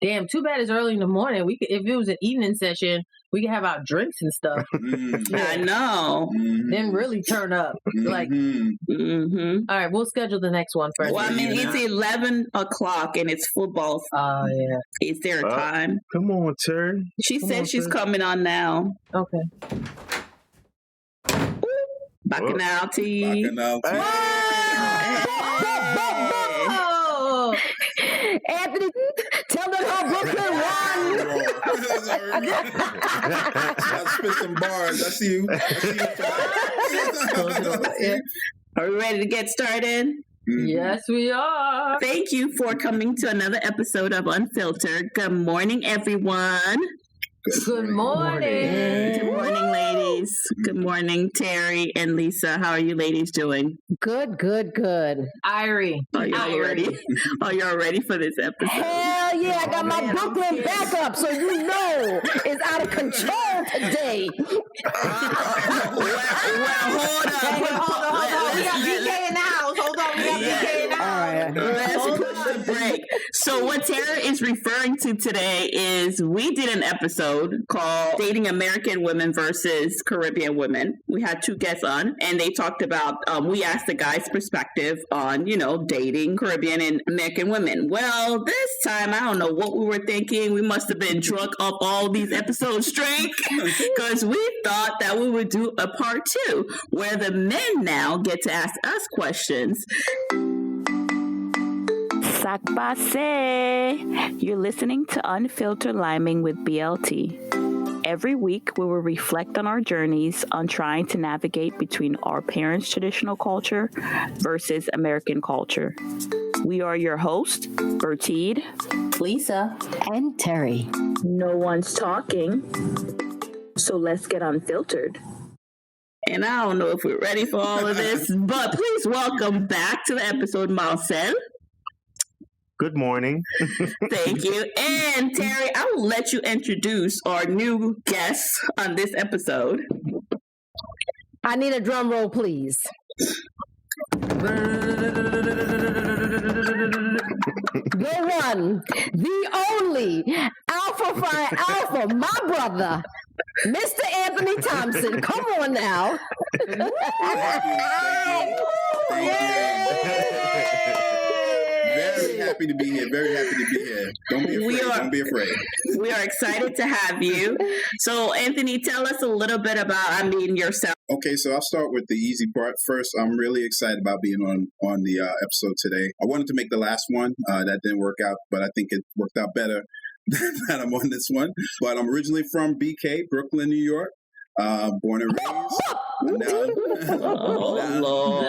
Damn, too bad it's early in the morning. We could, if it was an evening session, we could have our drinks and stuff. I know. Then really turn up. Like, all right, we'll schedule the next one first. Well, I mean, it's 11 o'clock and it's football. Oh, yeah. Is there a time? Come on, Terry. She said she's coming on now. Okay. Bacchanality. Anthony, tell them how Brooklyn won. I'll spit some bars. I see you. Are we ready to get started? Yes, we are. Thank you for coming to another episode of Unfiltered. Good morning, everyone. Good morning. Good morning, ladies. Good morning, Terry and Lisa. How are you ladies doing? Good. Irie. Are y'all ready? Are y'all ready for this episode? Hell yeah, I got my Brooklyn backup, so you know it's out of control today. Hold on. We got BK in the house. Hold on. We got BK in the house. All right. Let's push the break. So what Tara is referring to today is we did an episode called Dating American Women versus Caribbean Women. We had two guests on, and they talked about, we asked the guy's perspective on, dating Caribbean and American women. Well, this time, I don't know what we were thinking. We must have been drunk off all these episodes straight, because we thought that we would do a part 2, where the men now get to ask us questions. Sac passe. You're listening to Unfiltered Liming with BLT. Every week, we will reflect on our journeys on trying to navigate between our parents' traditional culture versus American culture. We are your hosts, Bertide, Lisa, and Terry. No one's talking, so let's get unfiltered. And I don't know if we're ready for all of this, but please welcome back to the episode, Marcel. Good morning. Thank you. And Terry, I will let you introduce our new guests on this episode. I need a drum roll, please. The one, the only, Alpha Phi Alpha, my brother, Mr. Anthony Thompson. Come on now. Very happy to be here. Very happy to be here. Don't be afraid. Don't be afraid. We are excited to have you. So, Anthony, tell us a little bit about, yourself. Okay, so I'll start with the easy part. First, I'm really excited about being on the episode today. I wanted to make the last one. That didn't work out, but I think it worked out better that I'm on this one. But I'm originally from BK, Brooklyn, New York. Born and raised. Lord.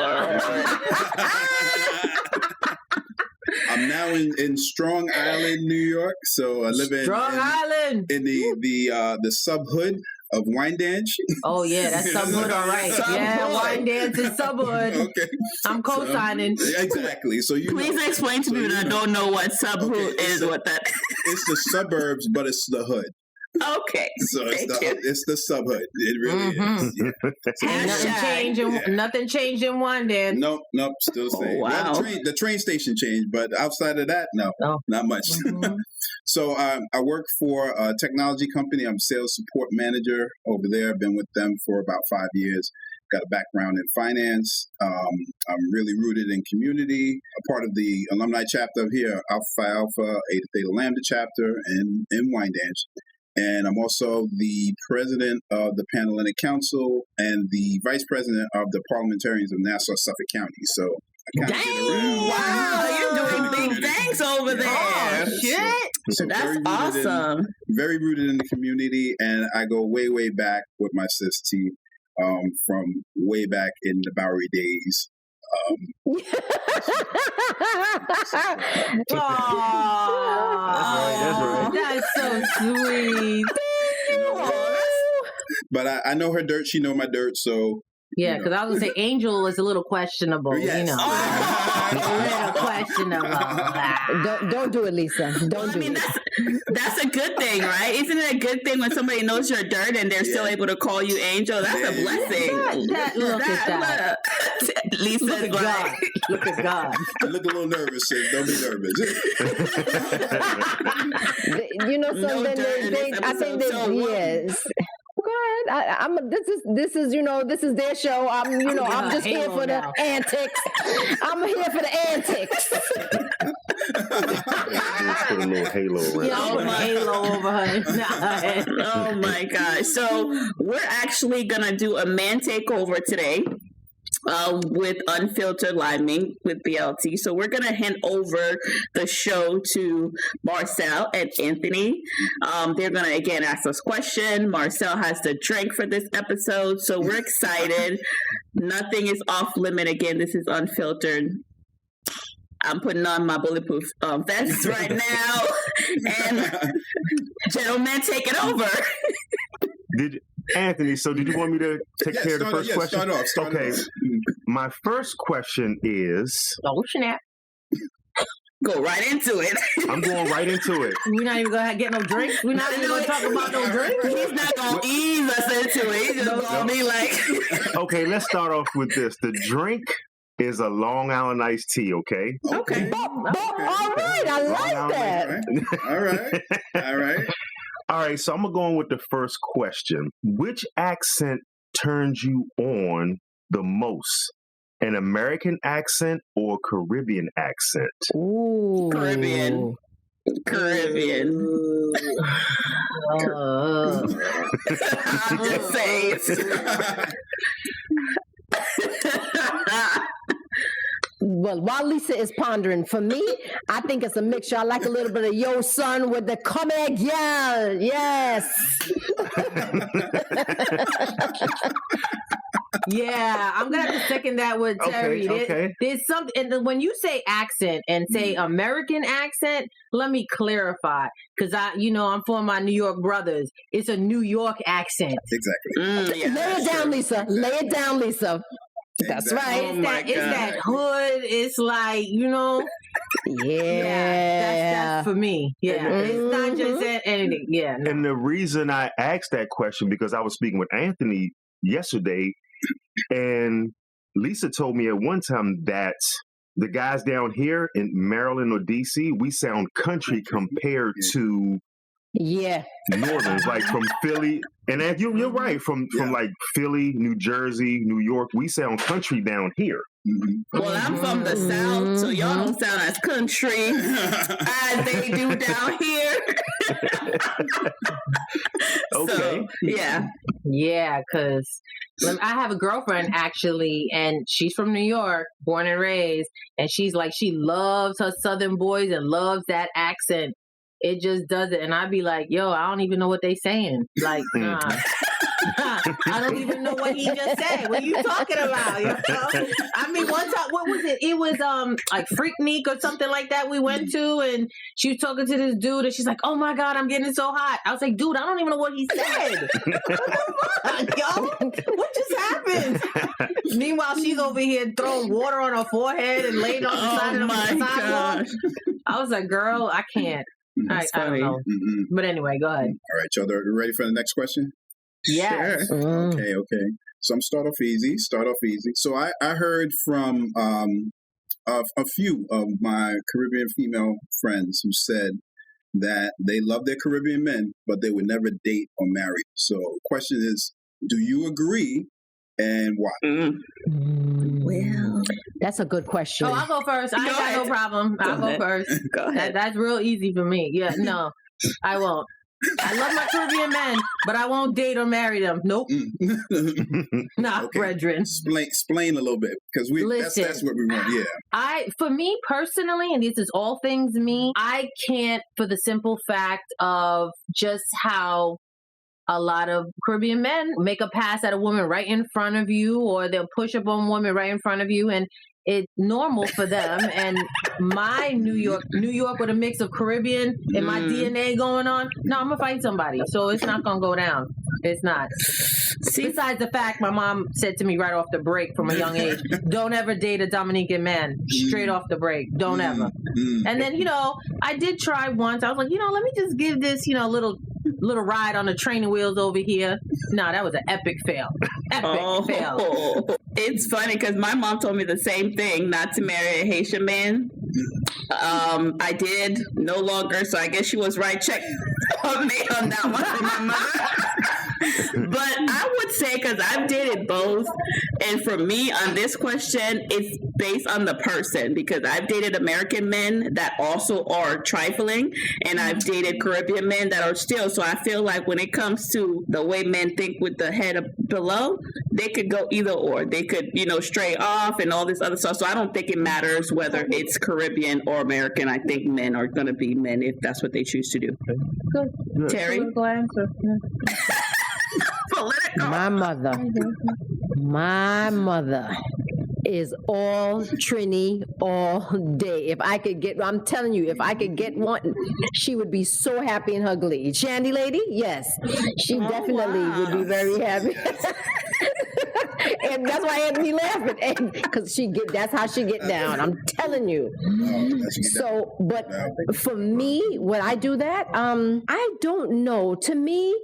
I'm now in Strong Island, New York. So I live in the sub-hood of Wyandanch. Oh, yeah, that's sub-hood, all right. Wyandanch is sub-hood. Okay. I'm co-signing. Exactly. So Please explain to people that don't know what sub-hood is, what that is. It's the suburbs, but it's the hood. Okay. So it's the sub-hood. It really is. Nothing changed in Wyandanch. Nope. Still the same. Oh, wow. Well, the train station changed, but outside of that, no, not much. Mm-hmm. So I work for a technology company. I'm sales support manager over there. I've been with them for about 5 years. Got a background in finance. I'm really rooted in community. A part of the alumni chapter here, Alpha Phi Alpha, Eta Theta Lambda chapter in Wyandanch. And I'm also the president of the Panhellenic Council and the vice president of the parliamentarians of Nassau, Suffolk County. So I kind of get around. Wow, you're doing big things over there. Oh, shit. So that's awesome. Very rooted in the community, and I go way, way back with my sis T, from way back in the Bowery days. That's so sweet. But I know her dirt. She know my dirt. So yeah, because I was gonna say Angel is a little questionable. Yes. A little questionable. Don't do it, Lisa. Don't do it. That's a good thing, right? Isn't it a good thing when somebody knows your dirt and they're still able to call you Angel? That's a blessing. Look at that. Lisa Look is at like, God. Look at God. I look a little nervous, sis. Don't be nervous. You know No something? dirt in this I think episode. that So yes. Go ahead. This is their show. I'm just here for the antics. I'm here for the antics. Just put a little halo around. Yeah, Oh put a my- halo over her. oh my gosh. So we're actually going to do a man takeover today. With Unfiltered Liming with BLT. So we're going to hand over the show to Marcel and Anthony. They're going to, again, ask us questions. Marcel has the drink for this episode. So we're excited. Nothing is off limit. Again, this is Unfiltered. I'm putting on my bulletproof vest right now. And gentlemen, take it over. Anthony, so did you want me to take care of the first question? Start okay. off. My first question is... Oh, snap. Go right into it. I'm going right into it. We're not even going to get no drinks. We're not even going to talk about no drinks. He's not going to ease us into it. He's just going to be like... Okay, let's start off with this. The drink is a Long Island iced tea, okay? Okay. All right, I like that. All right. All right, so I'm going to go on with the first question. Which accent turns you on the most? An American accent or Caribbean accent? Ooh. Caribbean. I'm just saying. Well, while Lisa is pondering, for me, I think it's a mixture. I like a little bit of Yo Son with the come again. Yes. Yeah, I'm gonna have to second that with Terry. Okay. There's something, and when you say accent and say American accent, let me clarify, because I'm for my New York brothers. It's a New York accent. Exactly. Yeah, Lay it down, Lisa. Lay it down, Lisa. That's right. Oh my It's God. that hood. It's like Yeah. that's for me. Yeah, it's not just anything. Yeah, no. And the reason I asked that question, because I was speaking with Anthony yesterday, and Lisa told me at one time that the guys down here in Maryland or DC, we sound country compared to Yeah. Northerns, like from Philly. And you're right, from like Philly, New Jersey, New York, we sound country down here. Well, I'm from the South, so y'all don't sound as country as they do down here. Okay. So, yeah. Yeah, because I have a girlfriend actually, and she's from New York, born and raised, and she's like, she loves her Southern boys and loves that accent. It just does it. And I'd be like, yo, I don't even know what they saying. Like, nah. I don't even know what he just said. What are you talking about? You know? I mean, one time, what was it? It was like Freaknik or something like that we went to, and she was talking to this dude, and she's like, oh my God, I'm getting so hot. I was like, dude, I don't even know what he said. What the fuck, yo? What just happened? Meanwhile, she's over here throwing water on her forehead and laying on the side of the sidewalk. I was like, girl, I can't. I don't know. But anyway, go ahead. All right, y'all ready for the next question? Yes. Sure. Okay. So I'm start off easy. So I heard from a few of my Caribbean female friends who said that they love their Caribbean men, but they would never date or marry. So question is, do you agree and why? Well, that's a good question. Oh, I'll go first. I ain't got no problem. I'll go first. Go ahead. That's real easy for me. Yeah, no, I won't. I love my Caribbean men, but I won't date or marry them. Nope. Nah, brethren. Explain a little bit, because that's what we want. Yeah. For me personally, and this is all things me, I can't, for the simple fact of just how a lot of Caribbean men make a pass at a woman right in front of you, or they'll push up on a woman right in front of you, and it's normal for them. And my New York with a mix of Caribbean and my DNA going on, no, I'm gonna fight somebody. So it's not gonna go down. It's not. Besides the fact my mom said to me right off the break from a young age, don't ever date a Dominican man. Straight off the break. Don't ever. And then, I did try once. I was like, let me just give this, a little little ride on the training wheels over here. No, that was an epic fail. Epic fail. It's funny because my mom told me the same thing, not to marry a Haitian man. I did no longer, so I guess she was right. Check on me on that one from my mother. But I would say, because I've dated both, and for me on this question, it's based on the person, because I've dated American men that also are trifling, and I've dated Caribbean men that are still. So I feel like when it comes to the way men think with the head below, they could go either or. They could, stray off and all this other stuff. So I don't think it matters whether it's Caribbean or American. I think men are going to be men if that's what they choose to do. Good. Terry? My mother is all Trini all day. I'm telling you, if I could get one, she would be so happy in her glee. Shandy lady? Yes. She definitely would be very happy. And that's why Anthony laughing, because that's how she get down. I'm telling you. So, but for me, when I do that, I don't know. To me,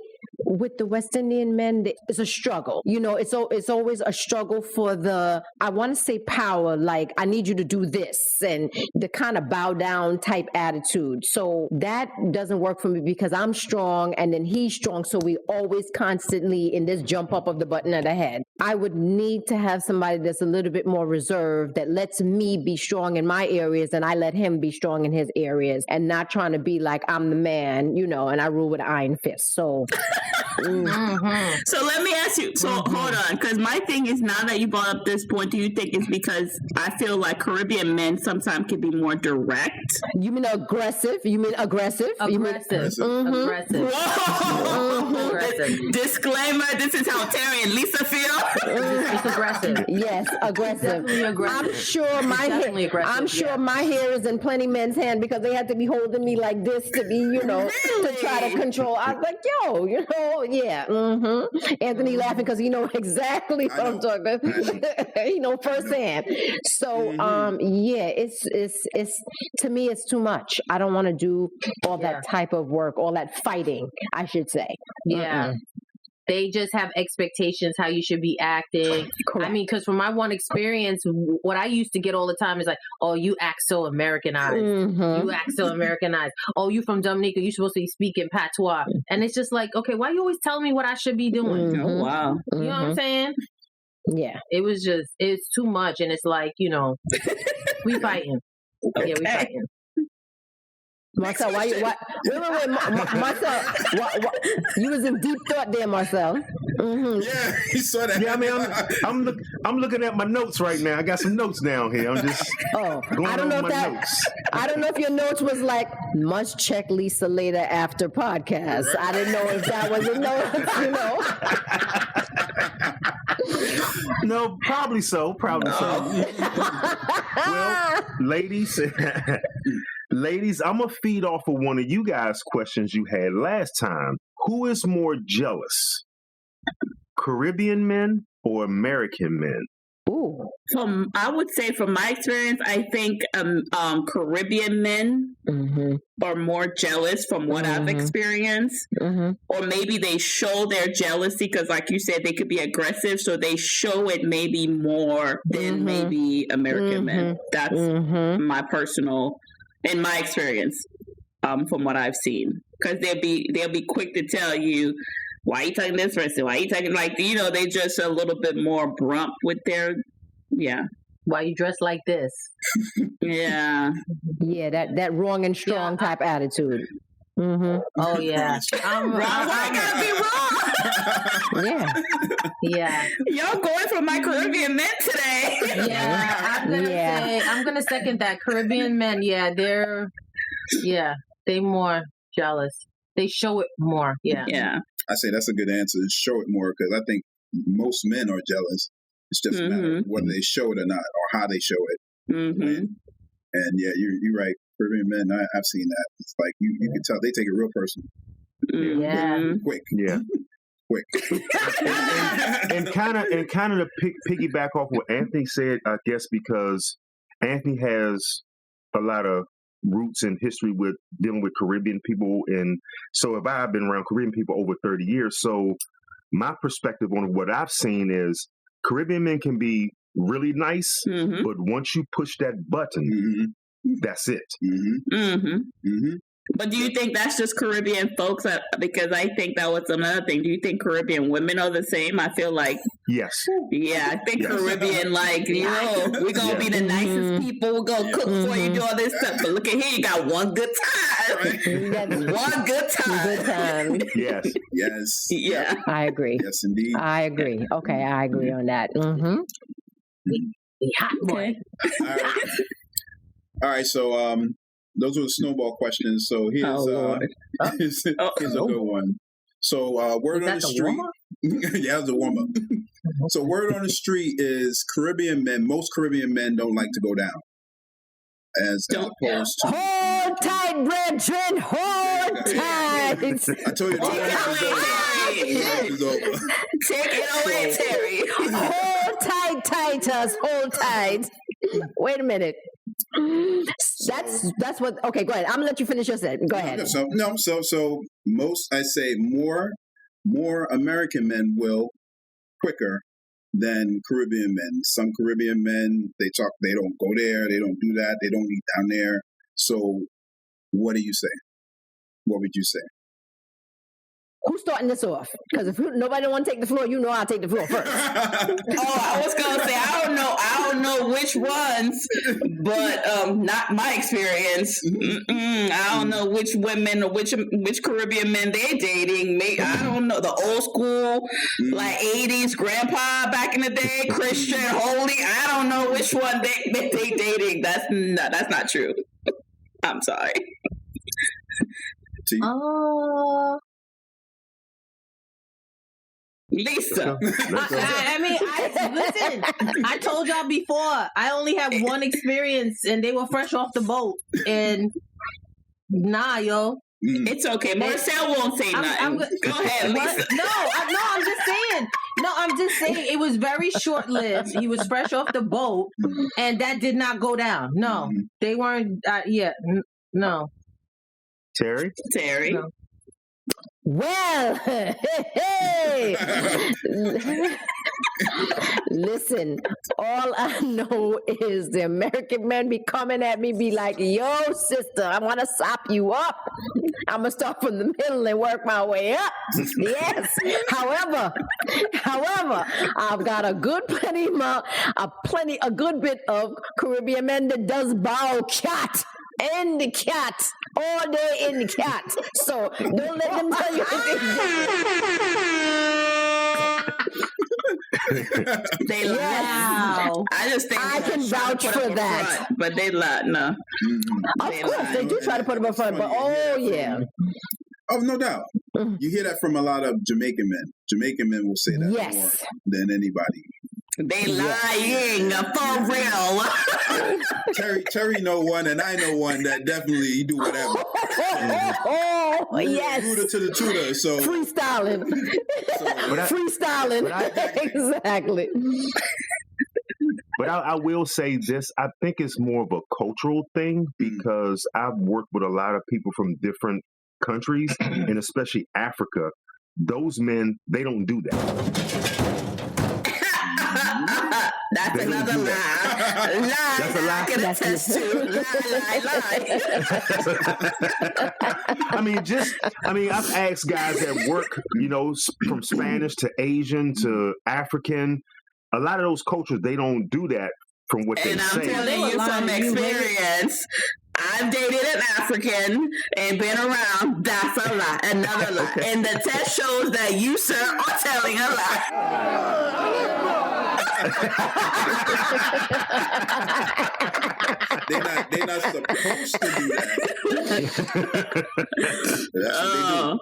with the West Indian men, it's a struggle. It's always a struggle for I want to say power, like I need you to do this, and the kind of bow down type attitude. So that doesn't work for me because I'm strong and then he's strong. So we always constantly in this jump up of the button of the head. I would need to have somebody that's a little bit more reserved, that lets me be strong in my areas and I let him be strong in his areas, and not trying to be like I'm the man, and I rule with an iron fist. So So let me ask you, hold on, because my thing is, now that you brought up this point, do you think it's because I feel like Caribbean men sometimes can be more direct? You mean aggressive? Aggressive. Aggressive. Whoa! Aggressive. Disclaimer, this is how Terry and Lisa feel. It's aggressive. Yes, aggressive. Definitely aggressive. I'm sure my hair is in plenty men's hand because they had to be holding me like this to be, to try to control. I was like, yeah. Anthony laughing because he know exactly what I'm talking about. Firsthand. So, it's to me, it's too much. I don't want to do all that type of work, all that fighting, I should say. Yeah. They just have expectations how you should be acting. Correct. I mean, because from my one experience, what I used to get all the time is like, oh, you act so Americanized. You act so Americanized. Oh, you from Dominica, you're supposed to be speaking patois. And it's just like, okay, why you always telling me what I should be doing? Oh, wow. You know what I'm saying? Yeah. It's too much. And it's like, we fighting. Okay. Yeah, we fighting. Marcel, wait, Marcel, you was in deep thought there, Marcel. Yeah, he saw that. Yeah, I mean, I'm looking at my notes right now. I got some notes down here. I'm just going over my notes. I don't know if your notes was like, must check Lisa later after podcast. Right. I didn't know if that was a note, No, probably so. Well, ladies, I'm going to feed off of one of you guys' questions you had last time. Who is more jealous, Caribbean men or American men? Ooh. I would say from my experience, I think Caribbean men are more jealous from what I've experienced. Or maybe they show their jealousy because, like you said, they could be aggressive. So they show it maybe more than maybe American men. That's my personal, in my experience, from what I've seen. Because they'll be quick to tell you, why are you talking this person? Why are you talking they just a little bit more abrupt with their, Why you dress like this? Yeah. Yeah, that wrong and strong type attitude. Oh yeah. I gotta be wrong. Yeah. Y'all going for my Caribbean men today. Yeah. I'm gonna second that. Caribbean men, they more jealous. They show it more. Yeah. I say that's a good answer. Show it more, because I think most men are jealous. It's just a matter of whether they show it or not, or how they show it. And you're right. Caribbean men, I've seen that. It's like you can tell they take it real personal. Yeah. Quick. Yeah. Quick. and kind of to piggyback off what Anthony said, I guess, because Anthony has a lot of roots and history with dealing with Caribbean people. And so I've been around Caribbean people over 30 years. So my perspective on what I've seen is Caribbean men can be really nice, but once you push that button, that's it. But do you think that's just Caribbean folks? Because I think that was another thing. Do you think Caribbean women are the same? I feel like yes. Yeah, I think Caribbean, like, we're gonna be the nicest people. We're gonna cook for you, do all this stuff. But look at here, you got one good time. One good time. Good time. Yes. Yes. Yeah. I agree. Yes, indeed. I agree. Okay, I agree on that. Hot boy. All right. So, those were the snowball questions. So here's here's a good one. So word on the street. Yeah, it was a warm up. So word on the street is most Caribbean men don't like to go down. As opposed to hold tight, brethren, hold tight. I told you the is over. Take it away, Terry. Hold tight, Titus, hold tight. Wait a minute. That's what. Okay, go ahead. I'm gonna let you finish your set. Go ahead. So most, I say more American men will quicker than Caribbean men. Some Caribbean men, they don't go there, they don't do that, they don't eat down there. So what do you say? What would you say? Who's starting this off? Because if nobody want to take the floor, I'll take the floor first. I was gonna say I don't know which ones, but not my experience. I don't know which women or which Caribbean men they're dating. I don't know, the old school, like 80s grandpa back in the day, Christian, holy. I don't know which one they dating. That's not true. I'm sorry. Lisa. I mean, listen, I told y'all before, I only have one experience and they were fresh off the boat. And nah, yo. It's okay. Marcel won't say nothing. Go ahead, Lisa. I'm just saying. No, I'm just saying it was very short-lived. He was fresh off the boat and that did not go down. No, they weren't, no. Terry? No. Well, hey. Listen, all I know is the American men be coming at me, be like, yo, sister, I want to sop you up. I'm going to start from the middle and work my way up. Yes. However, I've got a good bit of Caribbean men that does bow cat. And the cat, all day in the cat. So don't let them tell you they lie. I just think I can vouch for that. Front, but they lie. No. Of course, they do try to put them up front, but yeah. Oh, no doubt. You hear that from a lot of Jamaican men. Jamaican men will say that more than anybody. They lying for real. Terry know one, and I know one that definitely do whatever. Yes. Rooter to the tutor. So freestyling. Freestyling. Exactly. But I will say this. I think it's more of a cultural thing because I've worked with a lot of people from different countries, and especially Africa. Those men, they don't do that. That's another lie. That's a lie. I can attest to. Lie. I've asked guys that work, from Spanish to Asian to African. A lot of those cultures, they don't do that from what they say. And I'm telling you from experience, I've dated an African and been around. That's a lie. Another lie. Okay. And the test shows that you, sir, are telling a lie. They're not supposed to do that. That's what they do.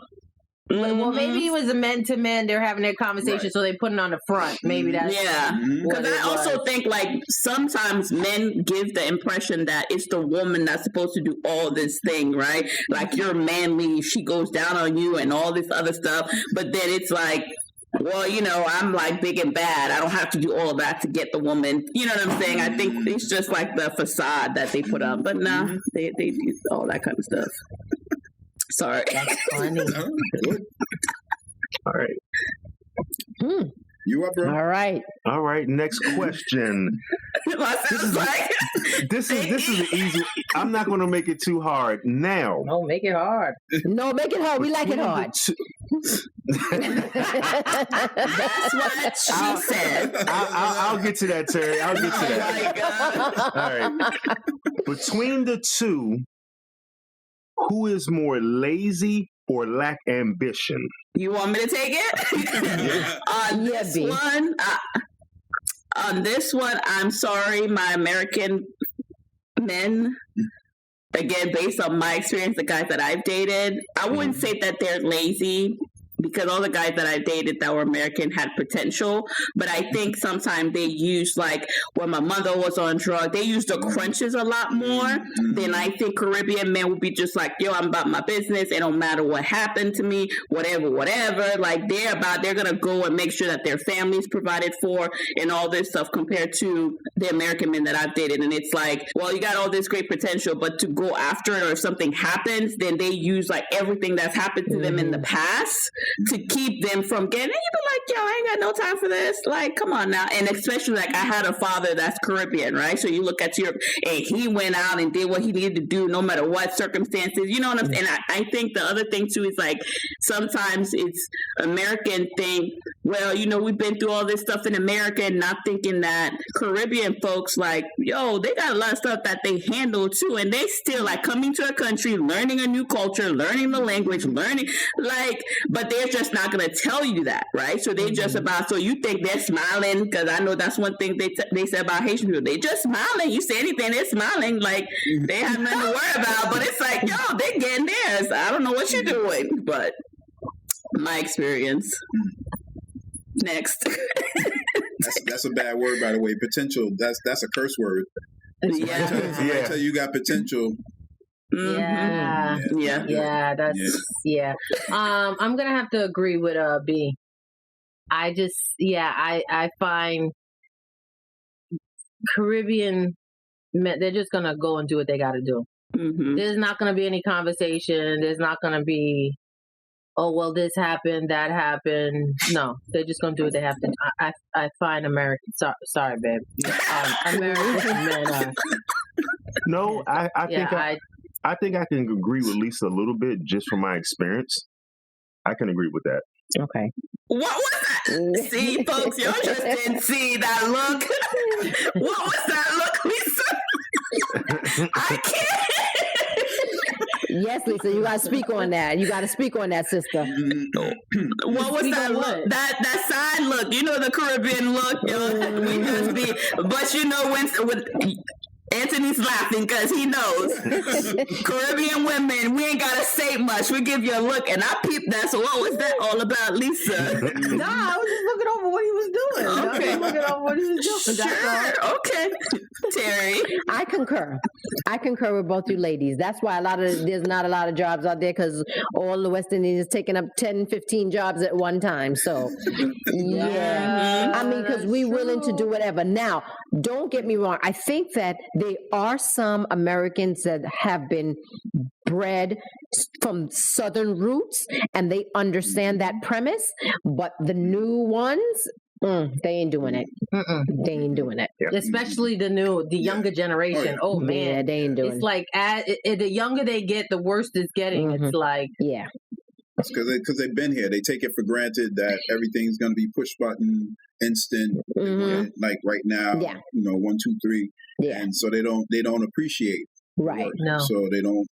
Well, maybe it was a men to men. They're having their conversation, so they put it on the front. Maybe that's because I also think like sometimes men give the impression that it's the woman that's supposed to do all this thing, right? Like you're manly, she goes down on you, and all this other stuff. But then it's like well, I'm like big and bad. I don't have to do all of that to get the woman. You know what I'm saying? I think it's just like the facade that they put up. But nah, they do all that kind of stuff. Sorry. That's funny. All right. You up, bro? All right. Next question. This is an easy. I'm not going to make it too hard. Now. No, make it hard. No, make it hard. We like it hard. That's what she said. I'll get to that, Terry. I'll get to that. Oh my God. All right. Between the two, who is more lazy or lack ambition? You want me to take it? On this one, I'm sorry, my American men. Again, based on my experience, the guys that I've dated, I wouldn't say that they're lazy, because all the guys that I dated that were American had potential. But I think sometimes they use, like when my mother was on drugs, they use the crunches a lot more than I think Caribbean men would be just like, yo, I'm about my business. It don't matter what happened to me, whatever. Like they're going to go and make sure that their family's provided for and all this stuff, compared to the American men that I've dated. And it's like, well, you got all this great potential, but to go after it, or if something happens, then they use like everything that's happened to them in the past to keep them from getting, and you be like, yo, I ain't got no time for this. Like, come on now. And especially like I had a father that's Caribbean, right? So you look at and he went out and did what he needed to do no matter what circumstances. You know what I'm saying? And I think the other thing too is like sometimes it's American thing, well, we've been through all this stuff in America, and not thinking that Caribbean folks, like, yo, they got a lot of stuff that they handle too, and they still like coming to a country, learning a new culture, learning the language, but they're just not going to tell you that, right? So they just about, so you think they're smiling, because I know that's one thing they say about Haitian people. They just smiling. You say anything, they're smiling, like they have nothing to worry about. But it's like, yo, they're getting theirs. I don't know what you're doing, but my experience. Next. That's a bad word, by the way. Potential. That's a curse word. Yeah. I tell you got potential. Mm-hmm. Yeah. I'm gonna have to agree with B. I find Caribbean men, they're just gonna go and do what they gotta do. Mm-hmm. There's not gonna be any conversation. There's not gonna be, oh well, this happened, that happened. No, they're just gonna do what they have to do. I find American. Sorry, babe. American men are. No, I think I can agree with Lisa a little bit, just from my experience. I can agree with that. Okay. What was that? See, folks, y'all just didn't see that look. What was that look, Lisa? I can't. Yes, Lisa, you gotta speak on that. You gotta speak on that, sister. What was that look? That side look. The Caribbean look. We just be, but when Anthony's laughing because he knows Caribbean women, we ain't gotta say much. We give you a look, and I peeped that. So what was that all about, Lisa? Nah, I was just looking over what he was doing. Okay. Looking over what he was doing. Sure. Okay. Terry. I concur with both you ladies. That's why there's not a lot of jobs out there, because all the West Indians taking up 10, 15 jobs at one time. So, yeah. I mean, because we're willing to do whatever. Now, don't get me wrong. I think that there are some Americans that have been bred from Southern roots, and they understand that premise. But the new ones, they ain't doing it. They ain't doing it. Yeah. Especially the younger generation. Oh man, yeah, they ain't doing it. It's like the younger they get, the worse it's getting. It's like, yeah. It's because they've been here. They take it for granted that everything's going to be push button, instant, like right now. Yeah. 1, 2, 3. Yeah. And so they don't appreciate right. Work. No. So they don't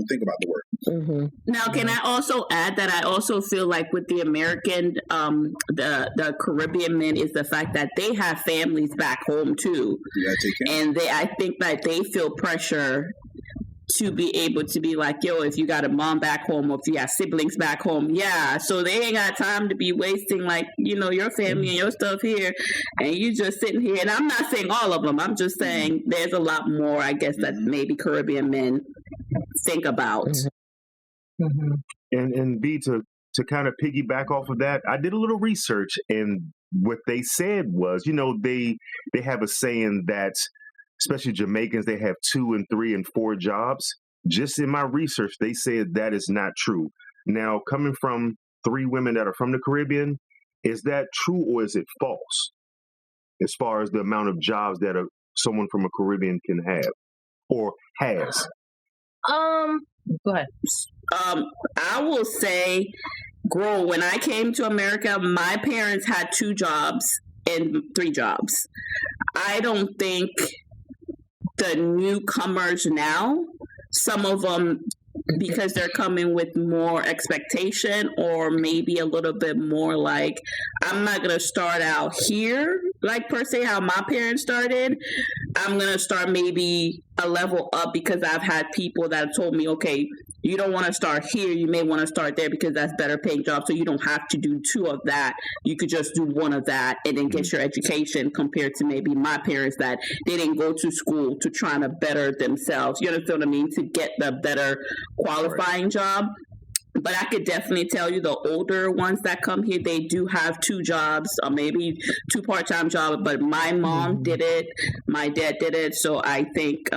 think about the work. Mm-hmm. Now, can I also add that I also feel like with the American, the Caribbean men, is the fact that they have families back home too, and I think that they feel pressure to be able to be like, yo, if you got a mom back home, or if you got siblings back home, so they ain't got time to be wasting your family and your stuff here, and you just sitting here. And I'm not saying all of them. I'm just saying there's a lot more, I guess, that maybe Caribbean men think about. And B, to to kind of piggyback off of that, I did a little research, and what they said was, they have a saying that, especially Jamaicans, they have 2 and 3 and 4 jobs. Just in my research, they said that is not true. Now, coming from 3 women that are from the Caribbean, is that true or is it false? As far as the amount of jobs that someone from a Caribbean can have or has. Go ahead. I will say, girl, when I came to America, my parents had 2 jobs and 3 jobs. I don't think the newcomers now, some of them, because they're coming with more expectation or maybe a little bit more like, I'm not going to start out here, like per se how my parents started. I'm going to start maybe a level up because I've had people that have told me, okay, you don't want to start here. You may want to start there because that's better paying job. So you don't have to do 2 of that. You could just do 1 of that and then get your education, compared to maybe my parents that they didn't go to school to try to better themselves. You understand what I mean? To get the better qualifying job. But I could definitely tell you the older ones that come here, they do have 2 jobs or maybe 2 part-time jobs. But my mom did it. My dad did it. So I think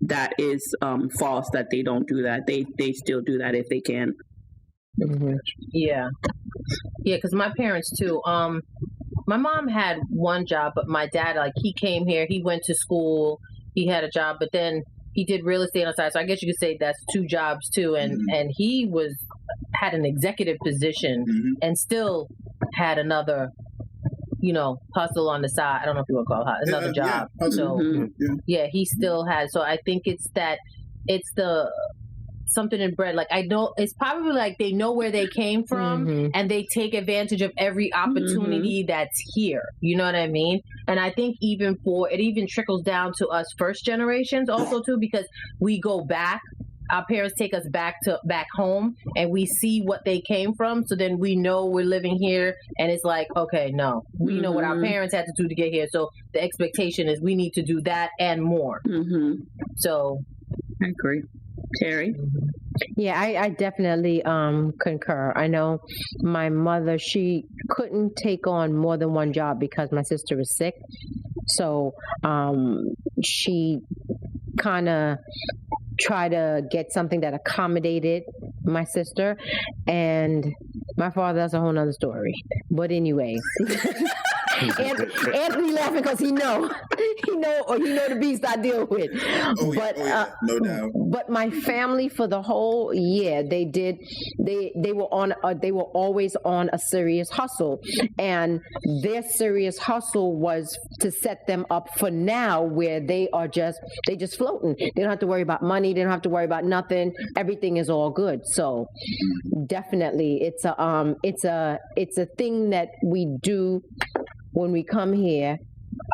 that is false that they don't do that. They still do that if they can. Yeah, because my parents too. My mom had 1 job, but my dad, like, he came here, he went to school, he had a job, but then he did real estate on the side. So I guess you could say that's 2 jobs too. And he had an executive position and still had another, hustle on the side. I don't know if you want to call it another job. Yeah. So he still has. So I think it's the something in bread. Like, I know it's probably like they know where they came from and they take advantage of every opportunity that's here. You know what I mean? And I think it even trickles down to us first generations also too, because we go back. Our parents take us back home and we see what they came from. So then we know we're living here and it's like, okay, no, we know what our parents had to do to get here. So the expectation is we need to do that and more. So I agree. Terry? Yeah, I definitely concur. I know my mother, she couldn't take on more than 1 job because my sister was sick. So she kind of try to get something that accommodated my sister, and my father, that's a whole nother story. But anyway, Anthony laughing because he know the beast I deal with. No doubt. But my family, for the whole year, they were always on a serious hustle, and their serious hustle was to set them up for now, where they just floating. They don't have to worry about money. They don't have to worry about nothing. Everything is all good. So definitely, it's a thing that we do when we come here.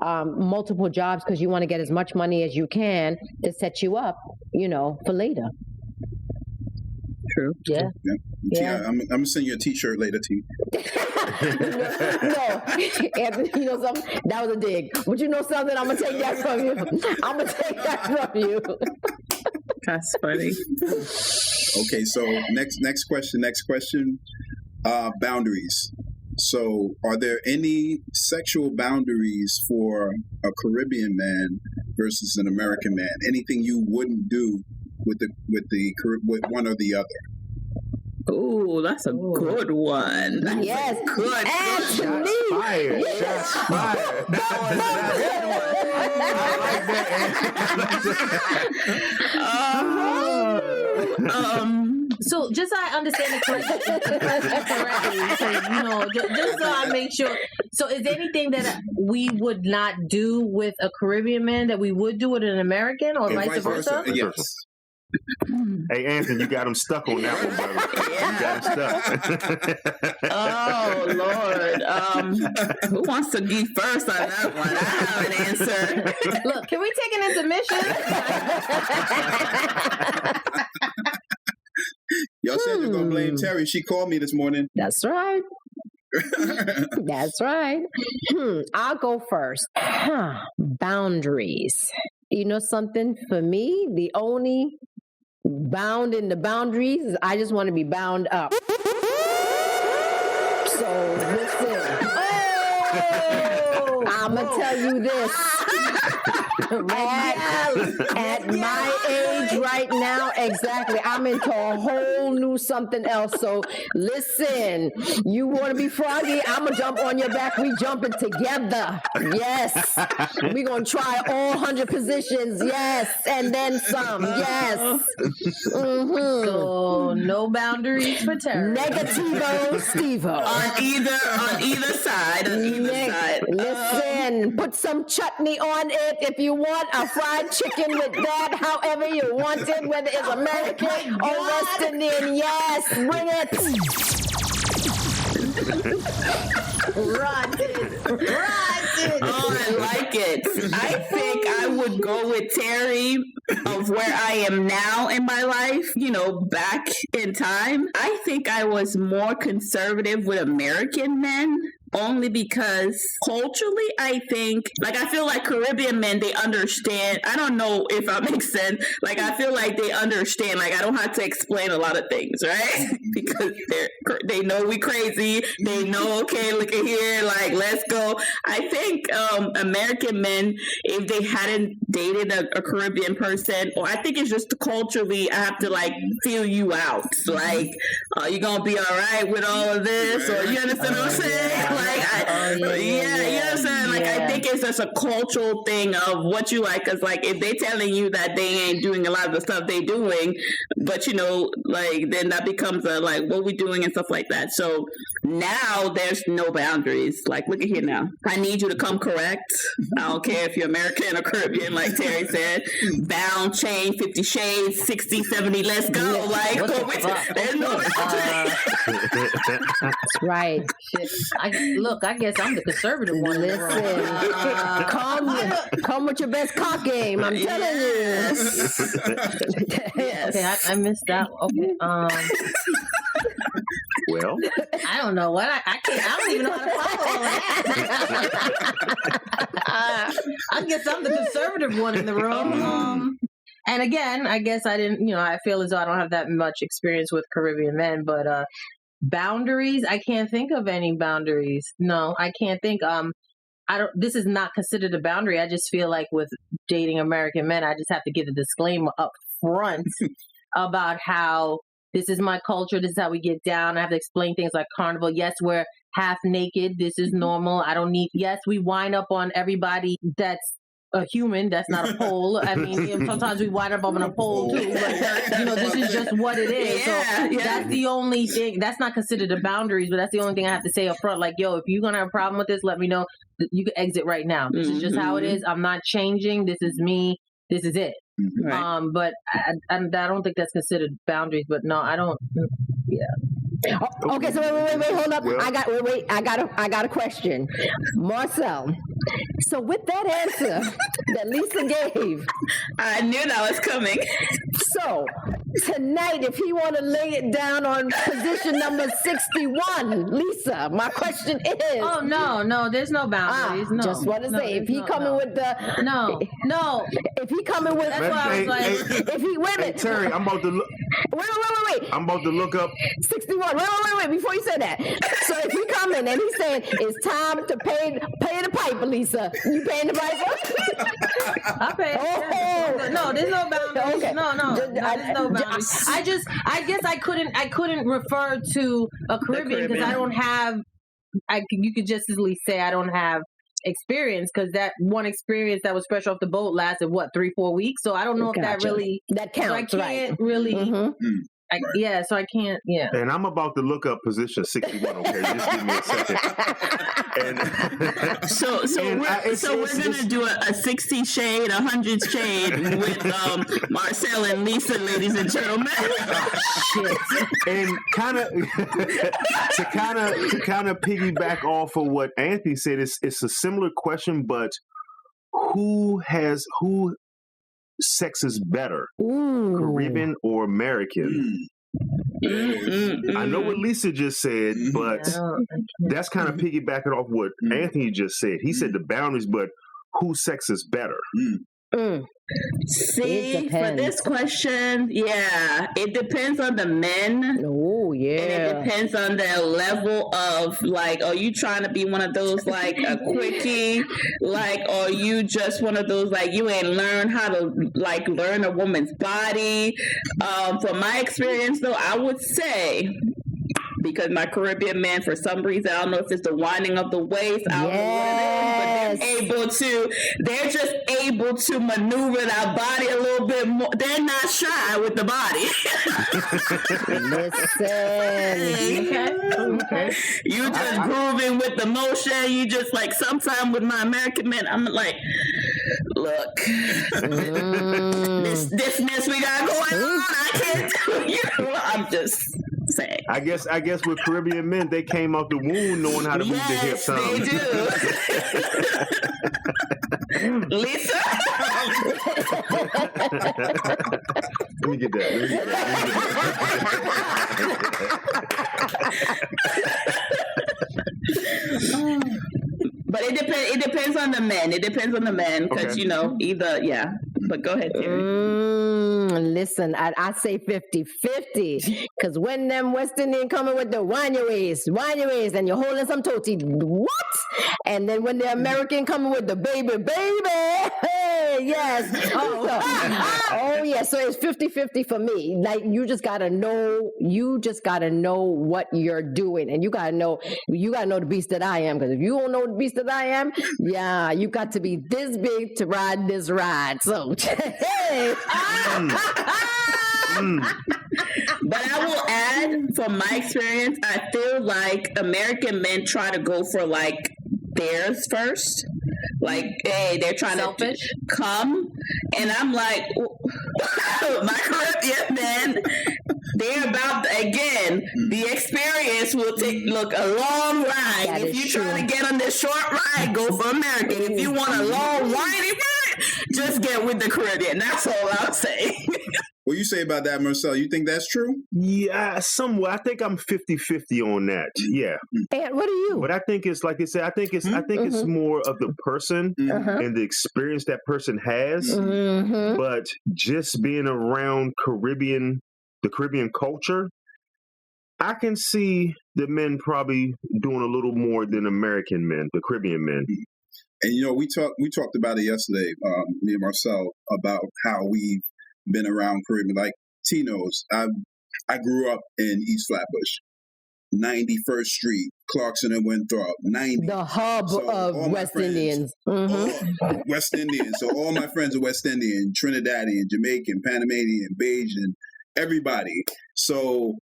Multiple jobs because you want to get as much money as you can to set you up, for later. True. Yeah. I'm gonna send you a T-shirt later, T. No, Anthony, you know something? That was a dig. But you know something? I'm gonna take that from you. That's funny. Okay, so next question. Boundaries. So, are there any sexual boundaries for a Caribbean man versus an American man? Anything you wouldn't do with one or the other? Oh, that's a good one. Yes, good. Anthony. Shots fired. That was a good one. So just so I understand it correctly, so, just so I make sure. So is there anything that we would not do with a Caribbean man that we would do with an American, or vice versa? Yes. Hey, Anthony, you got him stuck on that one, brother. You got him stuck. Oh, Lord. Who wants to be first on that one? I have an answer. Look, can we take an intermission? Y'all said you're going to blame Terry. She called me this morning. That's right. That's right. I'll go first. Boundaries. You know something? For me, the only bound in the boundaries is I just want to be bound up. So listen. I'm gonna tell you this. At my age right now, exactly, I'm into a whole new something else. So listen, you want to be froggy? I'm gonna jump on your back. We jumping together. Yes, we gonna try all 100 positions. Yes, and then some. Yes. Mm-hmm. So no boundaries for terror. Negativo, Stevo. On either side. Listen, put some chutney on it if you want a fried chicken with that, however you want it, whether it's American or West Indian. Yes, bring it. Rotten. Oh, I like it. I think I would go with Terry of where I am now in my life, back in time. I think I was more conservative with American men. Only because culturally, I think, I feel like Caribbean men, they understand. I don't know if that makes sense. I feel like they understand. I don't have to explain a lot of things, right? Because they know we crazy. They know, okay, look at here, let's go. I think American men, if they hadn't dated a Caribbean person, or I think it's just culturally, I have to feel you out. Are you gonna be all right with all of this? Or you understand what I'm saying? You know what I'm saying? I think it's just a cultural thing of what you like. Because, if they telling you that they ain't doing a lot of the stuff they doing, but, then that becomes what we doing and stuff like that. So now there's no boundaries. Look at here now. I need you to come correct. I don't care if you're American or Caribbean, like Terry said. Bound, chain, 50 shades, 60, 70, let's go. There's no boundaries. That's right. Shit. I guess I'm the conservative one. Listen, come with your best cock game. I'm telling you. Yes. Okay, I missed that. Okay. Well, I don't know what I don't even know how to follow that. I guess I'm the conservative one in the room. And again, I guess I didn't. I feel as though I don't have that much experience with Caribbean men, but. Boundaries? I can't think of any boundaries. No, I can't think. This is not considered a boundary. I just feel like with dating American men, I just have to give a disclaimer up front about how this is my culture. This is how we get down. I have to explain things like carnival. Yes, we're half naked. This is normal. I don't need, yes, we wind up on everybody that's a human. That's not a pole. I mean, sometimes we wind up on a pole too, but this is just what it is. That's the only thing. That's not considered a boundaries, but that's the only thing I have to say up front. If you're gonna have a problem with this, let me know. You can exit right now. This is just how it is. I'm not changing. This is me. This is it. Right. But I don't think that's considered boundaries. But no, I don't. Yeah. Okay, so wait, hold up. Well, I got a question, Marcel. So with that answer that Lisa gave, I knew that was coming. So tonight, if he want to lay it down on position number 61, Lisa, my question is. Oh no, there's no boundaries. No, just want to say, if he coming with the no, if he coming with, that's why I was like, if he wait a minute, Terry, I'm about to look. Wait. I'm about to look up 61. Wait. Before you say that, so if he coming and he's saying it's time to pay the piper, Lisa, you paying the piper? I pay. Oh. No, there's no boundaries. Okay. No, there's no boundaries. I guess I couldn't refer to a Caribbean because I don't have. You could just easily say I don't have experience because that one experience that was fresh off the boat lasted 3-4 weeks. So I don't know if that really counts. So I can't really. Mm-hmm. So I can't. Yeah. And I'm about to look up position 61. Okay, just give me a second. And so we're gonna do a 60 shade, 100 shade with Marcel and Lisa, ladies and gentlemen. And to kind of piggyback off of what Anthony said, it's a similar question, but who sex is better, Caribbean or American? I know what Lisa just said, but that's kind of piggybacking off what Anthony just said. He said the boundaries, but whose sex is better? See, for this question, it depends on the men. Oh, yeah. And it depends on their level of, like, are you trying to be one of those, like, a quickie? Like, or you just one of those, like, you ain't learned how to, like, learn a woman's body? From my experience, though, I would say, because my Caribbean men, for some reason, I don't know if it's the winding of the waist, I don't know what it is, but they're just able to maneuver that body a little bit more. They're not shy with the body. Listen. Okay. You just grooving with the motion. You just, like, sometimes with my American men, I'm like, look, this mess we got going on, I can't do, you know, I'm just saying. I guess with Caribbean men, they came out the womb knowing how to move the hips. They do. Lisa? Let me get that. But it depends on the men. It depends on the men because, you know, But go ahead, Terry. Listen, I say 50-50 because when them West Indian coming with the wind your waist, and you're holding some toti, what? And then when the American coming with the baby, hey, yes. So it's 50-50 for me. Like, you just gotta know what you're doing, and you gotta know the beast that I am, because if you don't know the beast that I am, you got to be this big to ride this ride. So hey. But I will add, from my experience, I feel like American men try to go for, like, theirs first. Like, hey, they're trying to come. And I'm like, my Caribbean men, they're about, again, the experience will take, a long ride. If you try to get on this short ride, go for American. If you want a long, windy ride, just get with the Caribbean. That's all I'll say. What you say about that, Marcel? You think that's true? Yeah, somewhat. I think I'm 50-50 on that. Yeah. And what are you? But I think it's, like I said, I think it's more of the person and the experience that person has. Mm-hmm. But just being around the Caribbean culture, I can see the men probably doing a little more than American men, the Caribbean men. And, you know, we talked about it yesterday, me and Marcel, about how we've been around Caribbean. Like Tino's, I grew up in East Flatbush, 91st Street, Clarkson and Winthrop, 90. The hub of West Indians. West Indians. So all my friends are West Indian, Trinidadian, Jamaican, Panamanian, Bajan, everybody. So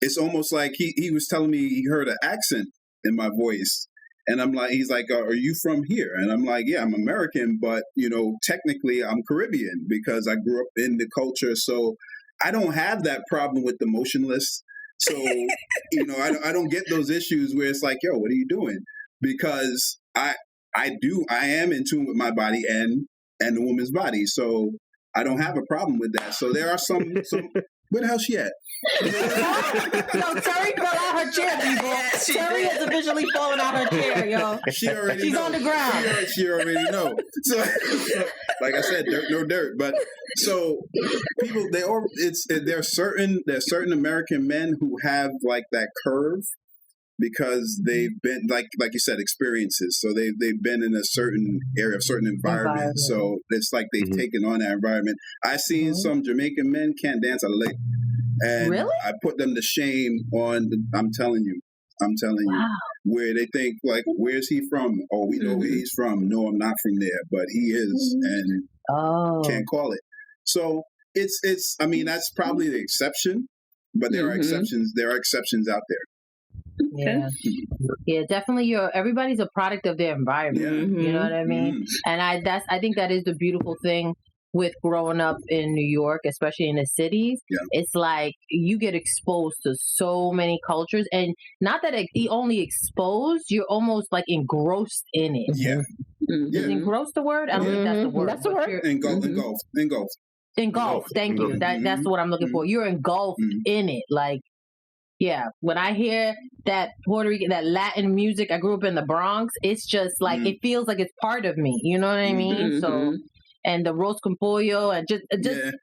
it's almost like he was telling me he heard an accent in my voice. And I'm like, he's like, are you from here? And I'm like, yeah, I'm American, but, you know, technically I'm Caribbean because I grew up in the culture. So I don't have that problem with the motionless. So, you know, I don't get those issues where it's like, yo, what are you doing? Because I am in tune with my body and the woman's body. So I don't have a problem with that. So there are some where the hell she at? Yo, Terry fell out her chair, people. Terry has officially fallen out her chair, yo. She's on the ground. She already know. So, like I said, dirt no dirt. But so people, there are certain American men who have like that curve because they've been like you said, experiences. So they've been in a certain area, a certain environment. So it's like they've taken on that environment. I've seen some Jamaican men can't dance a lick. And really? I put them to shame on, I'm telling you, where they think like, where's he from? Oh, we know where he's from. No, I'm not from there, but he is, and can't call it. So it's. I mean, that's probably the exception, but there are exceptions. There are exceptions out there. Yeah, definitely. Everybody's a product of their environment. You know what I mean? And I think that is the beautiful thing with growing up in New York, especially in the cities. It's like you get exposed to so many cultures, and not that only exposed, you're almost like engrossed in it. Is engrossed the word? I don't think that's the word. That's the word. Engulfed. Thank you. That's what I'm looking for. You're engulfed in it. Like, yeah, when I hear that Puerto Rican, that Latin music, I grew up in the Bronx. It's just like it feels like it's part of me. You know what I mean? So and the roast con pollo and just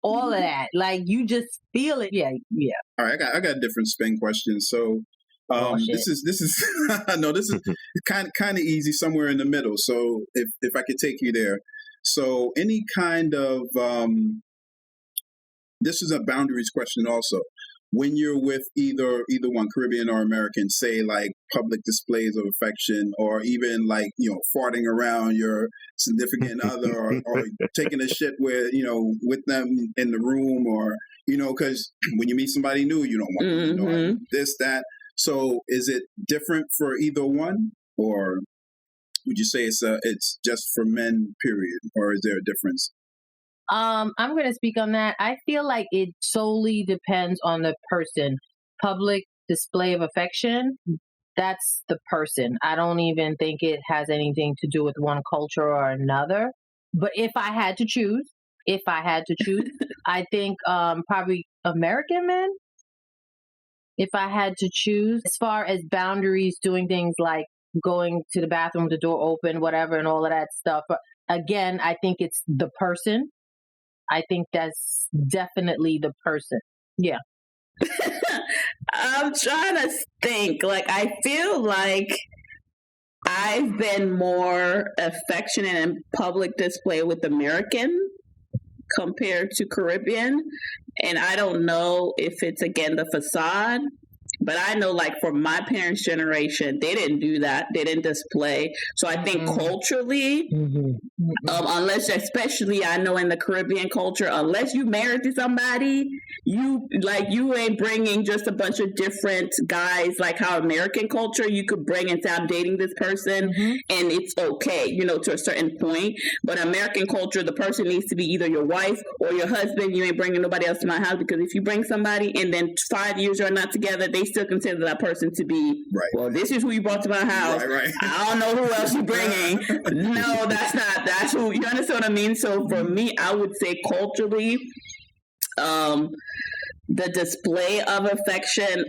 all of that. Like you just feel it. Yeah. All right, I got a different spin question. So this is no, this is kind of easy, somewhere in the middle. So if I could take you there. So any kind of this is a boundaries question also. When you're with either one, Caribbean or American, say like public displays of affection, or even like, farting around your significant other, or taking a shit with them in the room, or, because when you meet somebody new, you don't want this, that. So is it different for either one, or would you say it's just for men, period, or is there a difference? I'm going to speak on that. I feel like it solely depends on the person. Public display of affection, that's the person. I don't even think it has anything to do with one culture or another. But if I had to choose, I think probably American men. If I had to choose, as far as boundaries, doing things like going to the bathroom with the door open, whatever, and all of that stuff. But again, I think it's the person. I think that's definitely the person. Yeah. I'm trying to think. Like, I feel like I've been more affectionate in public display with American compared to Caribbean. And I don't know if it's, again, the facade. But I know, like, for my parents' generation, they didn't do that. They didn't display. So I think culturally, unless, especially I know in the Caribbean culture, unless you married to somebody, you ain't bringing just a bunch of different guys, like how American culture, you could bring and say, I'm dating this person, and it's okay, to a certain point. But American culture, the person needs to be either your wife or your husband. You ain't bringing nobody else to my house, because if you bring somebody and then 5 years you're not together, they still consider that person to be, well, this is who you brought to my house. Right. I don't know who else you're bringing. No, that's who, you understand what I mean? So for me, I would say culturally, the display of affection,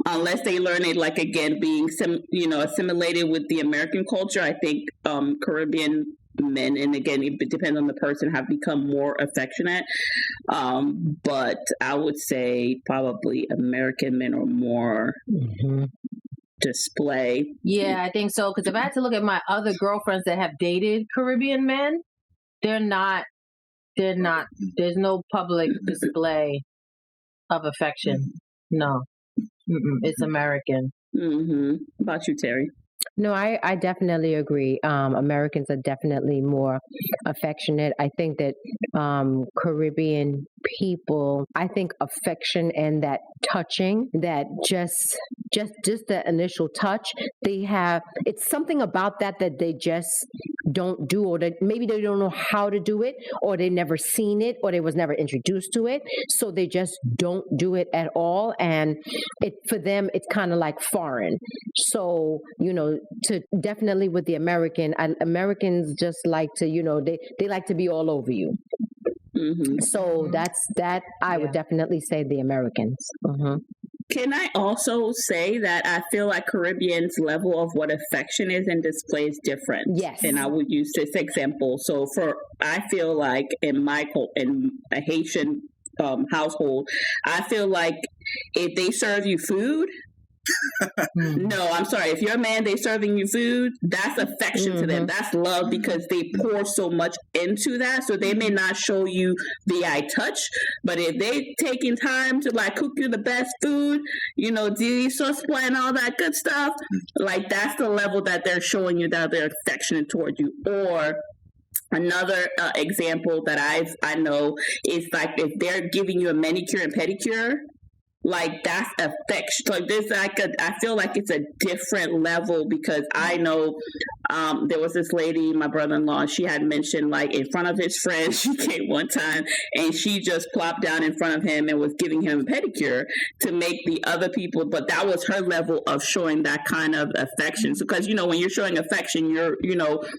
unless they learn it, like, again, being, assimilated with the American culture, I think Caribbean men, and again, it depends on the person, have become more affectionate. But I would say probably American men are more display. Yeah, I think so. Because if I had to look at my other girlfriends that have dated Caribbean men, they're not, there's no public display of affection. No. It's American. How about you, Terry? No, I definitely agree. Americans are definitely more affectionate. I think that Caribbean people, I think affection and that touching, that just the initial touch, it's something about that they just don't do, or that maybe they don't know how to do it, or they never seen it, or they was never introduced to it, so they just don't do it at all. And for them, it's kind of like foreign. So, to definitely with the Americans just like to, they like to be all over you. So that I would definitely say the Americans. Can I also say that I feel like Caribbean's level of what affection is and display is different? Yes. And I would use this example. So I feel like in a Haitian household, I feel like if they serve you food, no, I'm sorry. If you're a man, they serving you food, that's affection to them. That's love, because they pour so much into that. So they may not show you the eye touch, but if they taking time to like cook you the best food, the sauce and all that good stuff, like that's the level that they're showing you that they're affectionate toward you. Or another example that I know is like if they're giving you a manicure and pedicure, like that's affection. Like this, I feel like it's a different level, because I know there was this lady, my brother-in-law, she had mentioned like in front of his friends, she came one time and she just plopped down in front of him and was giving him a pedicure to make the other people, but that was her level of showing that kind of affection. So, because, when you're showing affection, you're,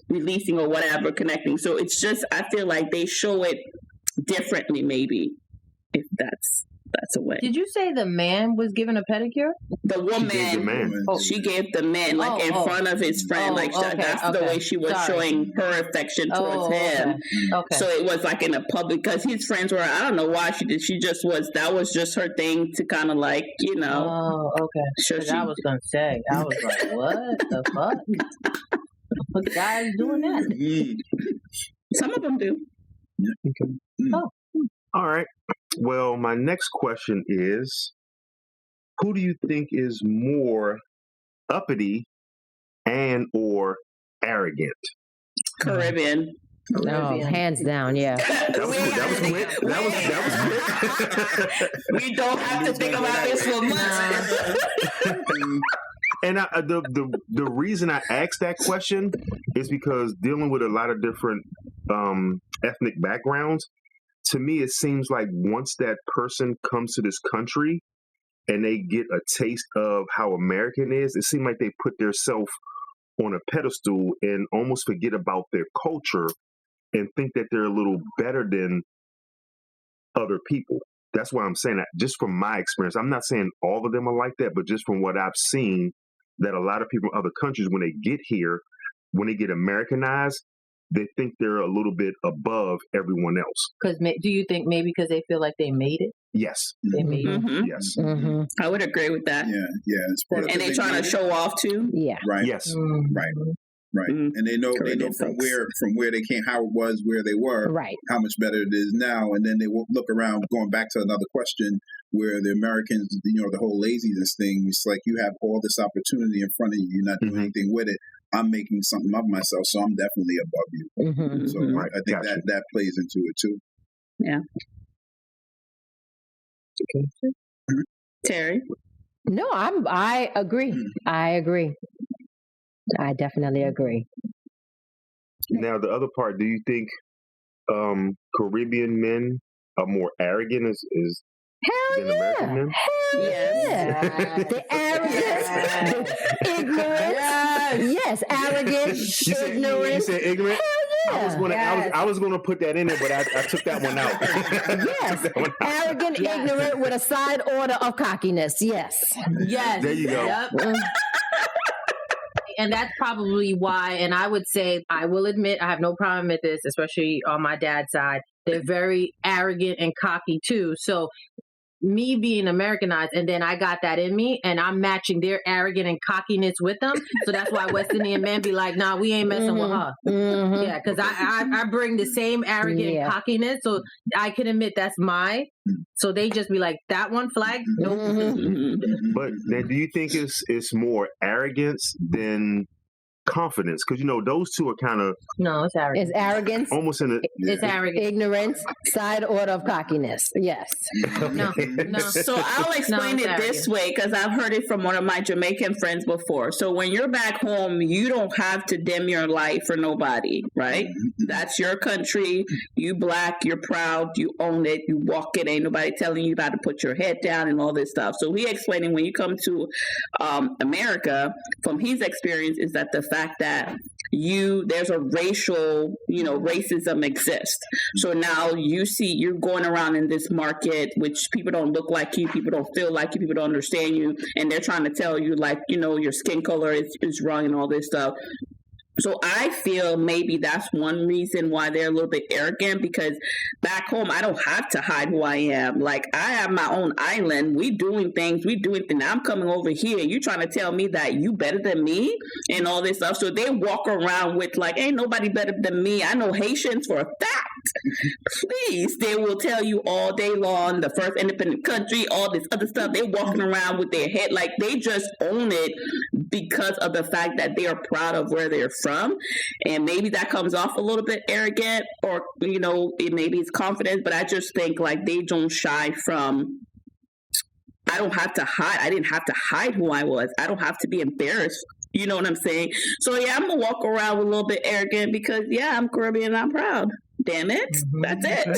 releasing or whatever, connecting. So it's just, I feel like they show it differently, maybe, if that's that's a win. Did you say the man was given a pedicure? The woman, She gave the man. she gave the man like in front of his friend. That's the way she was showing her affection towards him. Okay. So it was like in a public, because his friends were, I don't know why she did. She just was, that was just her thing to kind of like, you know. Oh, okay. Sure, I was going to say, I was like, what the fuck? What guy's doing that? Some of them do. Okay. Oh. All right. Well, my next question is, who do you think is more uppity and or arrogant? Caribbean. No, hands down, yeah. That was quick. We don't have to think about this for months. And the reason I asked that question is because dealing with a lot of different ethnic backgrounds, to me, it seems like once that person comes to this country and they get a taste of how American is, it seems like they put themselves on a pedestal and almost forget about their culture and think that they're a little better than other people. That's why I'm saying that, just from my experience. I'm not saying all of them are like that, but just from what I've seen, that a lot of people in other countries, when they get here, when they get Americanized, they think they're a little bit above everyone else. Because do you think maybe because they feel like they made it? Yes. They made it. Yes. Mm-hmm. I would agree with that. Yeah. And they're trying to show off too. Yeah. Right. Yes. Right. Right. And they know from where they came, how it was, where they were, right, how much better it is now. And then they will look around, going back to another question, where the Americans, the whole laziness thing, it's like you have all this opportunity in front of you, you're not doing anything with it. I'm making something of myself, so I'm definitely above you. Mm-hmm. So I think that plays into it too. Yeah. Terry? No, I agree. I agree. I definitely agree. Now, the other part, do you think Caribbean men are more arrogant than American men? Hell yeah. The arrogance, the ignorance. Yes, arrogant, ignorant. You said ignorant? Hell yeah. I was going to put that in there, but I took that one out. Yes. Arrogant, ignorant with a side order of cockiness. Yes. Yes. There you go. Yep. And that's probably why, and I would say, I will admit, I have no problem with this, especially on my dad's side. They're very arrogant and cocky too. So me being Americanized, and then I got that in me, and I'm matching their arrogant and cockiness with them. So that's why West Indian men be like, nah, we ain't messing with her. Mm-hmm. Yeah, because I bring the same arrogant and cockiness. So I can admit that's my. So they just be like, that one flag? Nope. Mm-hmm. But then do you think it's more arrogance than confidence? Because those two are kind of no, it's arrogance. It's arrogance. Almost in a it's arrogance. Ignorance, side order of cockiness. Yes. No. So I'll explain it this way, because I've heard it from one of my Jamaican friends before. So when you're back home, you don't have to dim your light for nobody, right? That's your country. You Black, you're proud, you own it, you walk it. Ain't nobody telling you got to put your head down and all this stuff. So he explaining when you come to America, from his experience, is that the fact that there's a racial, racism exists. So now you're going around in this market, which people don't look like you, people don't feel like you, people don't understand you, and they're trying to tell you like, your skin color is wrong and all this stuff. So I feel maybe that's one reason why they're a little bit arrogant, because back home, I don't have to hide who I am. Like, I have my own island. We doing things. I'm coming over here, and you trying to tell me that you better than me and all this stuff. So they walk around with like, ain't nobody better than me. I know Haitians for a fact. Please, they will tell you all day long, the first independent country, all this other stuff. They're walking around with their head like they just own it because of the fact that they are proud of where they're from. And maybe that comes off a little bit arrogant, or maybe it's confidence, but I just think like they don't shy from, I don't have to hide. I didn't have to hide who I was. I don't have to be embarrassed. You know what I'm saying? So yeah, I'm gonna walk around with a little bit arrogant because I'm Caribbean and I'm proud. Damn it. That's it.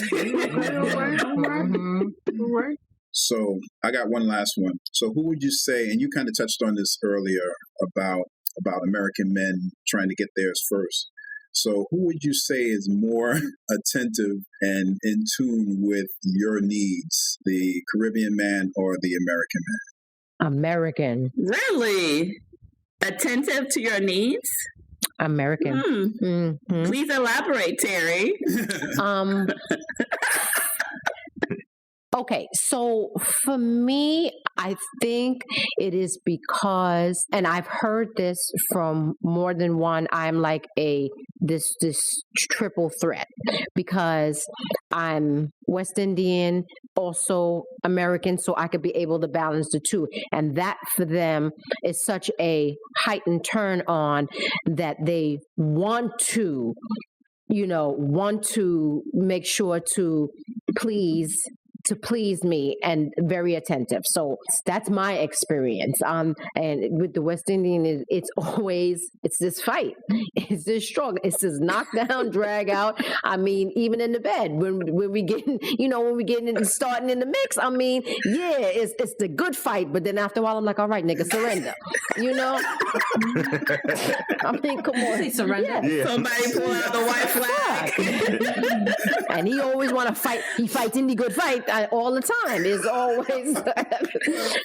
So I got one last one. So who would you say, and you kind of touched on this earlier about American men trying to get theirs first. So who would you say is more attentive and in tune with your needs, the Caribbean man or the American man? American. Really? Attentive to your needs? American. Mm-hmm. Please elaborate, Terry. Okay, so for me, I think it is because, and I've heard this from more than one, I'm like this triple threat, because I'm West Indian, also American, so I could be able to balance the two. And that for them is such a heightened turn on that they want to make sure to please me, and very attentive. So that's my experience. And with the West Indian, it's this fight. It's this struggle. It's this knockdown, drag out. I mean, even in the bed, when we getting, starting in the mix, I mean, yeah, it's the good fight. But then after a while, I'm like, all right, nigga, surrender. I mean, come on. Surrender. Yeah. Somebody pull out the white flag. And he always want to fight. He fights in the good fight all the time. Is always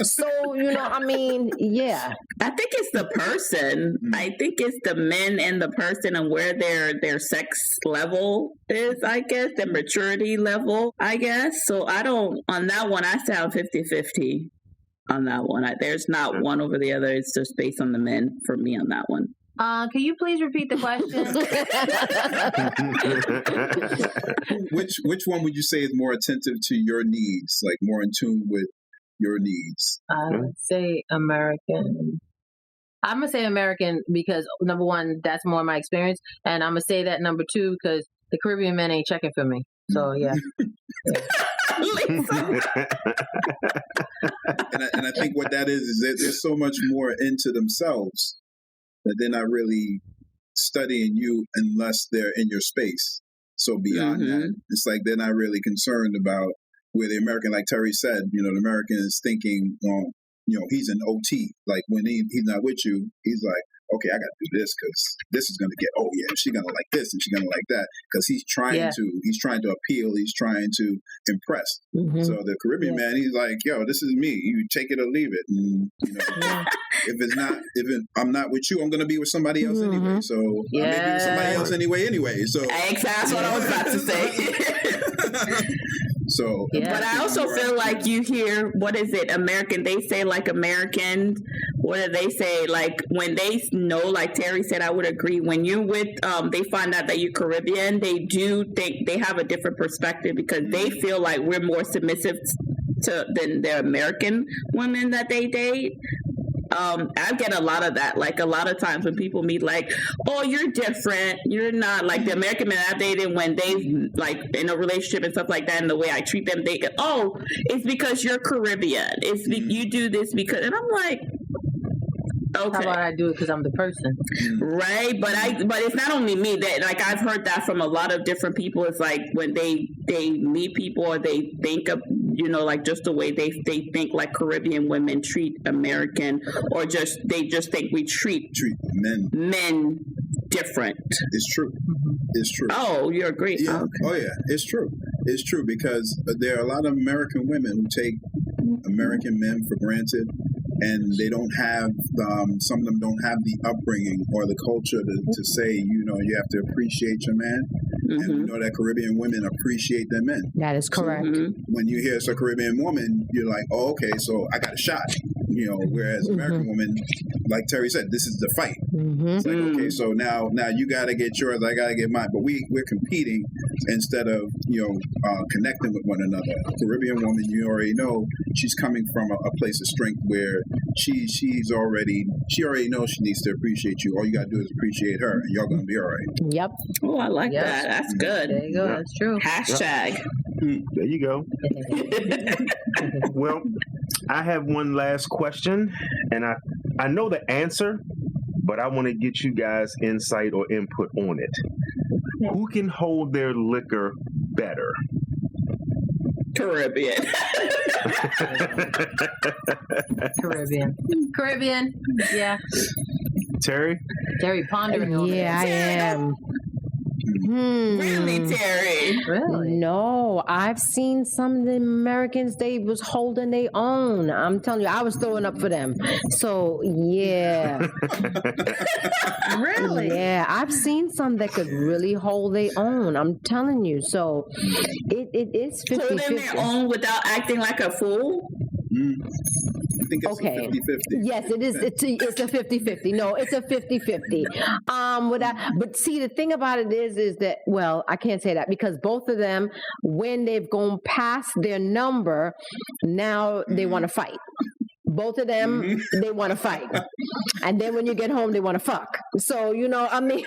so. I mean, yeah. I think it's the person. I think it's the men and the person, and where their sex level is. I guess their maturity level. I guess so. On that one, I sound 50-50 on that one. There's not one over the other. It's just based on the men for me on that one. Can you please repeat the question? Which one would you say is more attentive to your needs, like more in tune with your needs? I would say American. I'm going to say American because, number one, that's more my experience. And I'm going to say that, number two, because the Caribbean men ain't checking for me. So, yeah. And I think what that is that they're so much more into themselves that they're not really studying you unless they're in your space. So beyond that, it's like they're not really concerned about where the American, like Terry said, the American is thinking, he's an OT. Like when he's not with you, he's like, okay, I got to do this because this is going to get, she's going to like this and she's going to like that, because he's trying to appeal, he's trying to impress. So the Caribbean man, he's like, this is me. You take it or leave it. And, if I'm not with you, I'm going to be with somebody else anyway. So I may be with somebody else anyway. So that's what I was about to say. So, but I also feel like you hear, what is it, American? They say like American. What do they say? Like when they know, like Terry said, I would agree. When you're with, they find out that you're Caribbean, they do think they have a different perspective because they feel like we're more submissive than the American women that they date. I get a lot of that. Like a lot of times when people meet, like, oh, you're different. You're not like the American men I've dated when they like in a relationship and stuff like that, and the way I treat them, they go, oh, it's because you're Caribbean. You do this because, and I'm like, okay. How about I do it because I'm the person? Right. But it's not only me that, like, I've heard that from a lot of different people. It's like when they meet people or they think of, like just the way they think like Caribbean women treat American, or they just think we treat men different. It's true. It's true. Oh, you agree? Yeah. Okay. Oh, yeah. It's true. It's true because there are a lot of American women who take American men for granted, and they don't have some of them don't have the upbringing or the culture to say, you have to appreciate your man. And we know that Caribbean women appreciate their men. That is correct. So when you hear it's a Caribbean woman, you're like, oh, okay, so I got a shot. Whereas American women, like Terry said, this is the fight. It's like, okay, so now you got to get yours, I got to get mine. But we're competing instead of, connecting with one another. A Caribbean woman, you already know, she's coming from a place of strength where she already knows she needs to appreciate you. All you got to do is appreciate her, and y'all going to be all right. Yep. Oh, I like that. That's good. There you go. That's true. Hashtag. There you go. Well, I have one last question, and I know the answer, but I want to get you guys' insight or input on it. Who can hold their liquor better? Caribbean. Caribbean. Yeah. Terry Terry pondering over Yeah, I am. Really, Terry? Really? No, I've seen some of the Americans, they was holding their own. I'm telling you, I was throwing up for them. So, yeah. Really? Yeah, I've seen some that could really hold their own. I'm telling you. So, it is 50-50. Holding their own without acting like a fool? I think it's Okay. a 50-50. Yes, it is. It's a 50-50. No, it's a 50-50. But see, the thing about it is that, well, I can't say that because both of them, when they've gone past their number, now they want to fight. Both of them, they want to fight. And then when you get home, they want to fuck. So, I mean,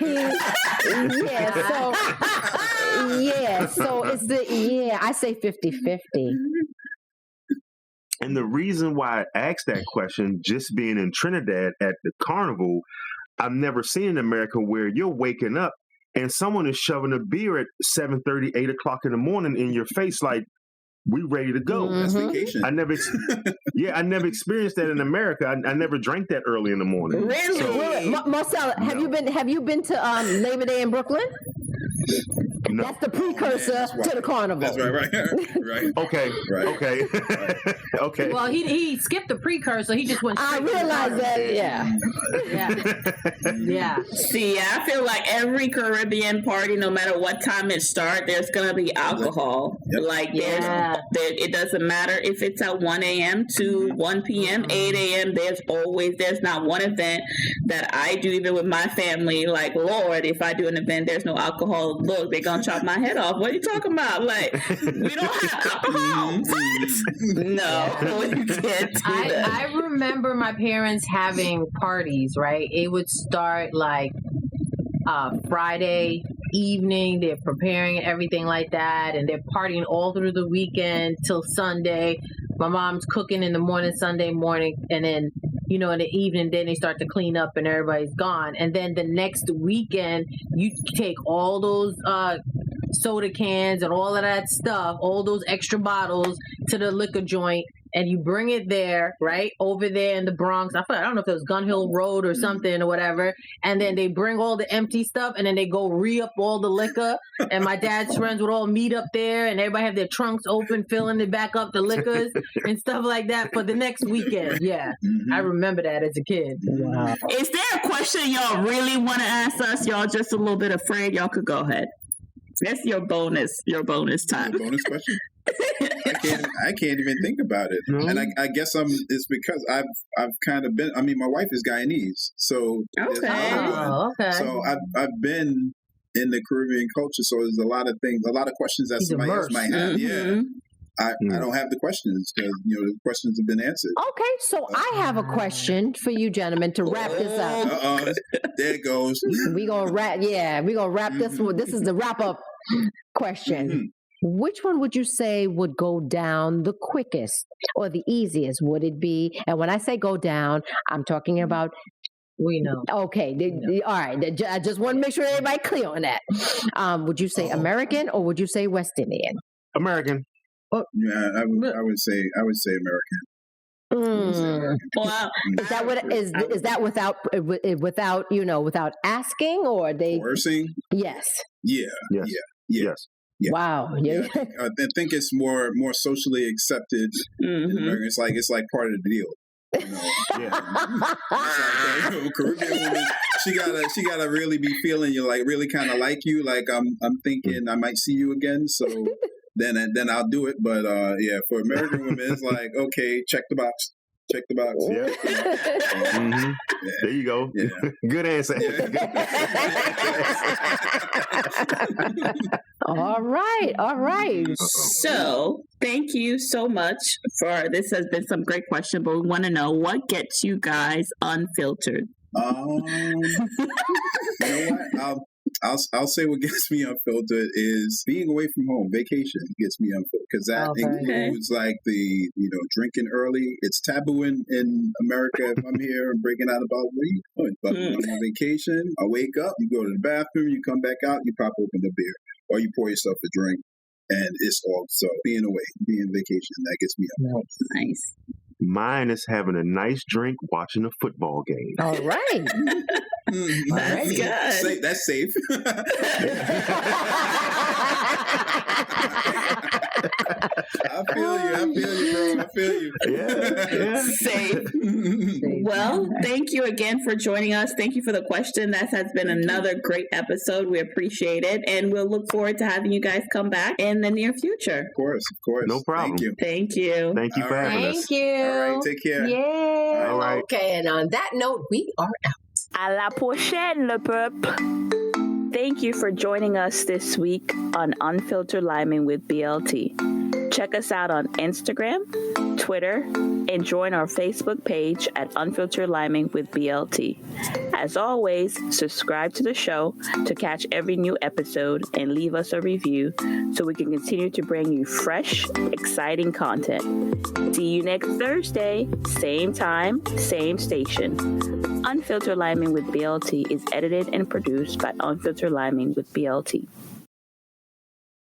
so it's I say 50-50. And the reason why I asked that question, just being in Trinidad at the carnival, I've never seen in America where you're waking up and someone is shoving a beer at 7:30, 8 o'clock in the morning in your face like, we ready to go. That's vacation. I never experienced that in America. I never drank that early in the morning. Really? So, Marcel, have you been to Labor Day in Brooklyn? no. That's the precursor to the carnival. That's right. Okay. Right. Okay. Okay. Well, he skipped the precursor. He just went I straight to the realize carnival. that, yeah. Yeah. See, I feel like every Caribbean party, no matter what time it starts, there's going to be alcohol. Yep. Like, Yeah. it doesn't matter if it's at 1 a.m. to 1 p.m., 8 a.m., there's not one event that I do, even with my family, like, Lord, if I do an event, there's no alcohol, look, they're going to chop my head off. What are you talking about? Like, we don't have alcohol. No, you can't do that. I remember my parents having parties, right? It would start like Friday evening. They're preparing everything like that, and they're partying all through the weekend till Sunday. My mom's cooking in the morning, Sunday morning, and then, in the evening, then they start to clean up and everybody's gone. And then the next weekend, you take all those soda cans and all of that stuff, all those extra bottles to the liquor joint, and you bring it there, right, over there in the Bronx. I don't know if it was Gun Hill Road or something or whatever. And then they bring all the empty stuff, and then they go re-up all the liquor. And my dad's friends would all meet up there, and everybody have their trunks open, filling it back up, the liquors and stuff like that for the next weekend. Yeah, I remember that as a kid. Wow. Is there a question y'all really want to ask us? Y'all just a little bit afraid? Y'all could go ahead. That's your bonus time. Bonus question. I can't even think about it, and I guess it's because I've kind of been. I mean, my wife is Guyanese, so Okay. Oh, okay. So I've been in the Caribbean culture, so there's a lot of questions that He's somebody else immersed. might have. Mhm. Yeah, I don't have the questions because the questions have been answered. Okay, so I have a question for you gentlemen to wrap this up. There it goes. We're gonna wrap this one. This is the wrap-up question. Which one would you say would go down the quickest or the easiest? Would it be, and when I say go down, I'm talking about, we know. okay, all right, I just want to make sure everybody clear on that. Would you say American or would you say West Indian? American. Yeah, I would say American. Well, Is that what is that without asking, or they Coercing? Yes. Yeah. Yes. Yeah. Yes. Yeah. Wow. Yeah. I think it's more socially accepted. It's like part of the deal. It's like, Caribbean woman, she gotta really be feeling you, like really kind of like you. Like I'm thinking I might see you again, so then I'll do it. But for American women, it's like, okay, check the box. Yeah. There you go. Yeah. Good answer. All right. So, thank you so much for this. Has been some great questions, but we want to know what gets you guys unfiltered. You know what? I'll say what gets me unfiltered is being away from home. Vacation gets me unfiltered because that includes like the drinking early. It's taboo in America. If I'm here and breaking out about what are you doing, but when I'm on vacation, I wake up, you go to the bathroom, you come back out, you pop open a beer or you pour yourself a drink, and it's all so being away, being vacation that gets me unfiltered. Nice. Mine is having a nice drink watching a football game. All right. That's good. That's safe. I feel you, bro. I feel you. Yeah. Safe. Well, thank you again for joining us. Thank you for the question. That has been another great episode. We appreciate it. And we'll look forward to having you guys come back in the near future. Of course. No problem. Thank you. Thank you. Thank you for having us. Thank you. All right, take care. Yeah. All right. Okay, and on that note, we are out. À la prochaine, le peuple. Thank you for joining us this week on Unfiltered Liming with BLT. Check us out on Instagram, Twitter, and join our Facebook page at Unfiltered Liming with BLT. As always, subscribe to the show to catch every new episode and leave us a review so we can continue to bring you fresh, exciting content. See you next Thursday, same time, same station. Unfiltered Liming with BLT is edited and produced by Unfiltered Liming with BLT.